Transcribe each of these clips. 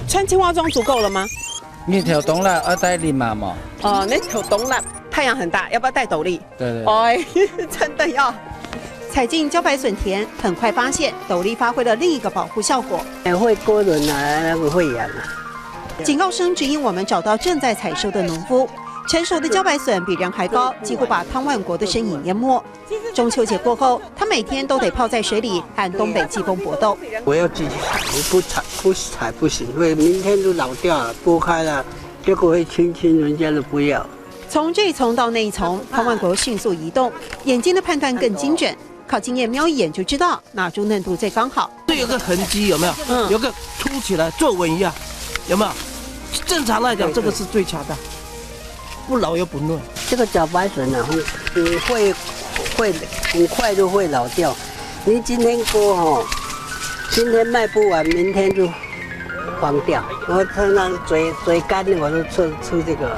穿青蛙装足够了吗？你跳冬了，要带领马嘛？那跳冬了，太阳很大，要不要带斗笠？对。哎，真的要。踩进茭白笋田，很快发现斗笠发挥了另一个保护效果。会勾轮啊，那个会痒啊。警告声指引我们找到正在采收的农夫。成熟的茭白笋比人还高，几乎把汤万国的身影淹没。中秋节过后，他每天都得泡在水里和东北季风搏斗。我要自己采，你不采不行，因为明天就老掉了，剥开了，结果会青青，人家都不要。从这一丛到那一丛，汤万国迅速移动，眼睛的判断更精准。靠经验瞄一眼就知道哪株嫩度最刚好。这有个痕迹有没有？有个凸起来皱纹一样，有没有？正常来讲，这个是最恰当，不老又不嫩。这个茭白笋啊，会很快就会老掉。你今天割今天卖不完，明天就黄掉。我常常嘴干的，我就出这个。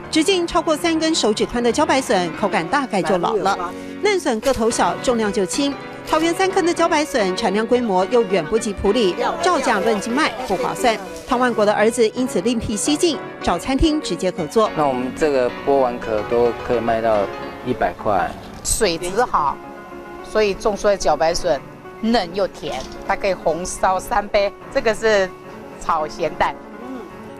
直径超过3根手指宽的茭白笋，口感大概就老了。嫩笋个头小，重量就轻。桃园3坑的茭白笋产量规模又远不及埔里，照价论斤卖不划算。汤万国的儿子因此另辟蹊径，找餐厅直接合作。那我们这个剥完壳都可以卖到100块。水质好，所以种出来茭白笋嫩又甜，它可以红烧3杯。这个是炒咸蛋。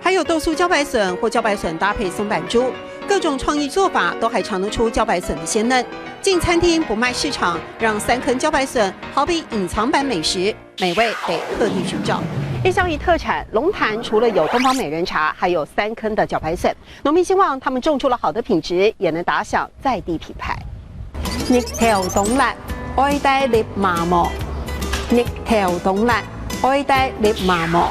还有豆酥茭白笋或茭白笋搭配松板猪，各种创意做法都还尝得出茭白笋的鲜嫩。进餐厅不卖市场，让3坑茭白笋好比隐藏版美食，美味得特地寻找。叶孝仪特产龙潭除了有东方美人茶，还有3坑的茭白笋。农民希望他们种出了好的品质，也能打响在地品牌。逆條東辣，愛帶獵麻木。逆條東辣，愛帶獵麻木。